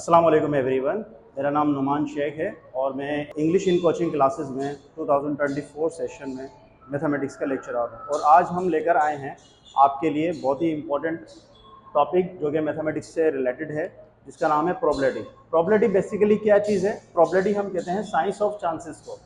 अस्सलाम वालेकुम एवरीवन। मेरा नाम नुमान शेख है और मैं इंग्लिश इन कोचिंग क्लासेस में 2024 सेशन में मैथमेटिक्स का लेक्चरर हूँ। और आज हम लेकर आए हैं आपके लिए बहुत ही इम्पोर्टेंट टॉपिक जो कि मैथमेटिक्स से रिलेटेड है, जिसका नाम है प्रोबेबिलिटी। प्रोबेबिलिटी बेसिकली क्या चीज़ है? प्रोबेबिलिटी हम कहते हैं साइंस ऑफ चांसेस को,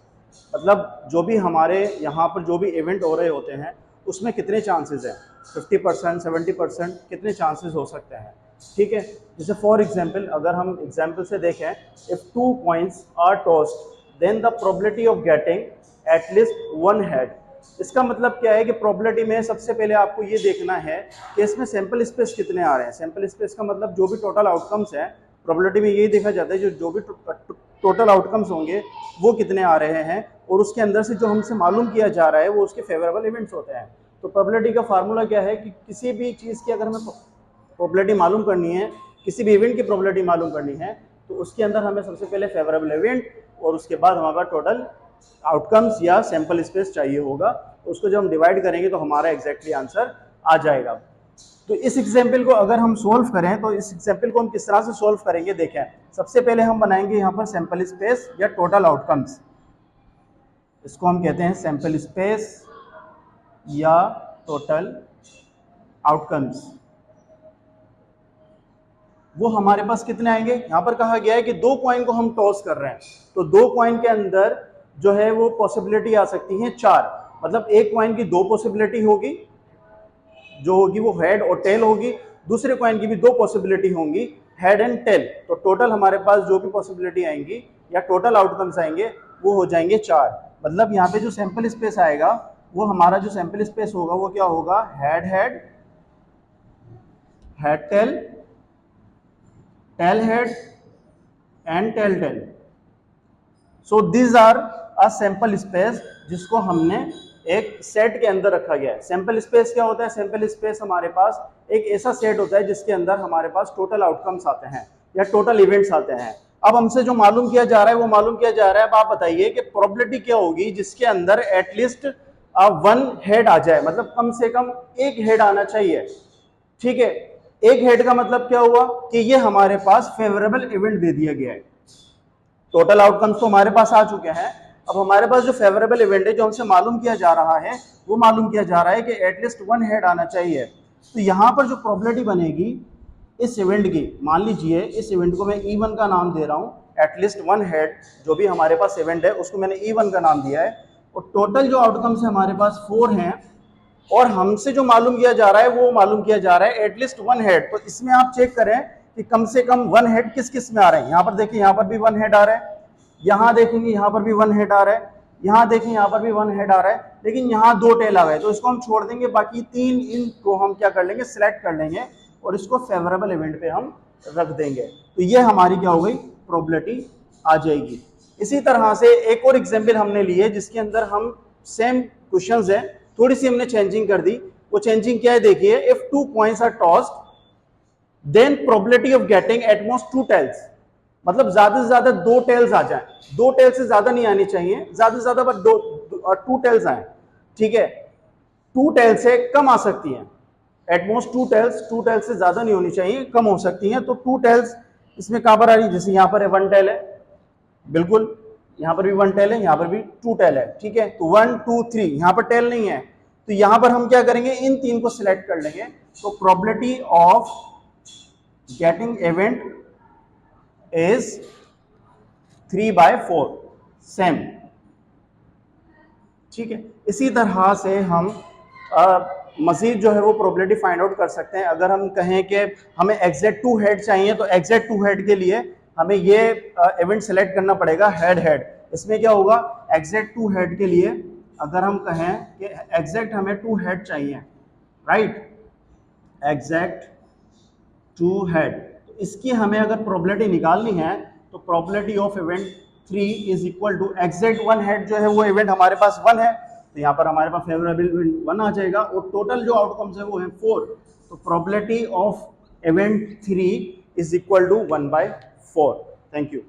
मतलब जो भी हमारे यहाँ पर जो भी इवेंट हो रहे होते हैं उसमें कितने चांसेस हैं, 50%, 70%, कितने चांसेस हो सकते हैं। ठीक है, जैसे फॉर एग्जांपल अगर हम एग्जांपल से देखें, if 2 coins are tossed then the probability of getting at least 1 head. इसका मतलब क्या है कि प्रोबेबिलिटी में सबसे पहले आपको ये देखना है कि इसमें सैंपल स्पेस कितने आ रहे हैं। सैंपल स्पेस का मतलब जो भी टोटल आउटकम्स हैं, प्रोबेबिलिटी में यही देखा जाता है जो भी टोटल आउटकम्स होंगे वो कितने आ रहे हैं, और उसके अंदर से जो हमसे मालूम किया जा रहा है वो उसके फेवरेबल इवेंट्स होते हैं। तो प्रोबेबिलिटी का फार्मूला क्या है कि किसी भी चीज़ की अगर हमें प्रोबेबिलिटी मालूम करनी है, किसी भी इवेंट की प्रोबेबिलिटी मालूम करनी है, तो उसके अंदर हमें सबसे पहले फेवरेबल इवेंट और उसके बाद हमारा टोटल आउटकम्स या सैंपल स्पेस चाहिए होगा। उसको जब हम डिवाइड करेंगे तो हमारा एग्जैक्टली आंसर आ जाएगा। तो इस एग्जाम्पल को अगर हम सोल्व करें तो इस एग्जाम्पल को हम किस तरह से सोल्व करेंगे, देखें। सबसे पहले हम बनाएंगे यहाँ पर सैंपल स्पेस या टोटल आउटकम्स। इसको हम कहते हैं सैंपल स्पेस या टोटल आउटकम्स। वो हमारे पास कितने आएंगे? यहाँ पर कहा गया है कि 2 कॉइन को हम टॉस कर रहे हैं, तो 2 कॉइन के अंदर जो है वो पॉसिबिलिटी आ सकती है 4। मतलब एक कॉइन की 2 पॉसिबिलिटी होगी, जो होगी वो हेड और टेल होगी। दूसरे कॉइन की भी 2 पॉसिबिलिटी होंगी, हेड एंड टेल। तो टोटल हमारे पास जो भी पॉसिबिलिटी आएंगी या टोटल आउटकम्स आएंगे वो हो जाएंगे 4। मतलब यहाँ पे जो सैंपल स्पेस आएगा वो हमारा जो सैंपल स्पेस होगा वो क्या होगा? Head head, head tail, tail head and tail tail. So this are a sample space जिसको हमने एक सेट के अंदर रखा गया है। सैंपल स्पेस क्या होता है? सैंपल स्पेस हमारे पास एक ऐसा सेट होता है जिसके अंदर हमारे पास टोटल आउटकम्स आते हैं या टोटल इवेंट्स आते हैं। अब हमसे जो मालूम किया जा रहा है वो मालूम किया जा रहा है, अब आप बताइए कि प्रोबेबिलिटी क्या होगी जिसके अंदर एटलीस्ट 1 हेड आ जाए, मतलब कम से कम एक हेड आना चाहिए। ठीक है, एक हेड का मतलब क्या हुआ कि ये हमारे पास फेवरेबल इवेंट दे दिया गया है। टोटल आउटकम्स तो हमारे पास आ चुके हैं, अब हमारे पास जो फेवरेबल इवेंट है जो हमसे मालूम किया जा रहा है वो मालूम किया जा रहा है कि एटलीस्ट 1 हेड आना चाहिए। तो यहाँ पर जो प्रोबेबिलिटी बनेगी इस इवेंट की, मान लीजिए इस इवेंट को मैं E1 का नाम दे रहा हूँ, एटलीस्ट 1 हेड जो भी हमारे पास इवेंट है उसको मैंने E1 का नाम दिया है, और टोटल जो आउटकम्स है हमारे पास 4 हैं, और हमसे जो मालूम किया जा रहा है वो मालूम किया जा रहा है एटलीस्ट 1 हेड। तो इसमें आप चेक करें कि कम से कम 1 हेड किस किस में आ रहे हैं। यहाँ पर देखिए, यहाँ पर भी 1 हेड आ रहा है, यहाँ देखेंगे यहाँ पर भी 1 हेड आ रहा है, यहाँ देखें यहाँ पर भी 1 हेड आ रहा है, लेकिन यहाँ 2 टेल आ गए, तो इसको हम छोड़ देंगे। बाकी 3 इनको हम क्या कर लेंगे? सिलेक्ट कर लेंगे और इसको फेवरेबल इवेंट पे हम रख देंगे। तो ये हमारी क्या हो गई? प्रोबेबिलिटी आ जाएगी। इसी तरह से एक और एग्जाम्पल हमने ली है जिसके अंदर हम सेम क्वेश्चंस है, थोड़ी सी हमने चेंजिंग कर दी। वो चेंजिंग क्या है? देखिए, if 2 coins are tossed then probability of getting at most 2 tails. मतलब ज्यादा से ज्यादा 2 टेल्स आ जाए, 2 टेल्स से ज्यादा नहीं आनी चाहिए, ज्यादा से ज्यादा बस 2 टेल्स आए। ठीक है, 2 टेल्स से कम आ सकती हैं, एटमोस्ट 2 टेल्स, 2 टेल्स से ज्यादा नहीं होनी चाहिए, कम हो सकती हैं। तो 2 टेल्स इसमें कहां पर आ रही है? जैसे यहाँ पर 1 टेल है, बिल्कुल यहाँ पर भी 1 टेल है, यहाँ पर भी 2 टेल है। ठीक है, तो 1 2 3 यहाँ पर टेल नहीं है, तो यहाँ पर हम क्या करेंगे? इन 3 को सिलेक्ट कर लेंगे। तो probability of getting event is 3/4, same. ठीक है, इसी तरह से हम मजीद जो है वो प्रोबेबिलिटी फाइंड आउट कर सकते हैं। अगर हम कहें कि हमें एग्जैक्ट 2 हेड चाहिए, तो एग्जैक्ट 2 हेड के लिए हमें ये इवेंट सेलेक्ट करना पड़ेगा, हेड हेड। इसमें क्या होगा? एग्जैक्ट 2 हेड के लिए अगर हम कहें कि एग्जैक्ट हमें 2 हेड चाहिए, राइट, एग्जैक्ट 2 हेड, तो इसकी हमें अगर प्रोबेबिलिटी निकालनी है तो probability of event 3 is equal to exact 1 head जो है वो इवेंट हमारे पास 1 है, तो यहाँ पर हमारे पास फेवरेबल इवेंट 1 आ जाएगा, और टोटल जो आउटकम्स है वो है 4। तो probability of event 3 is equal to 1/4। Thank you.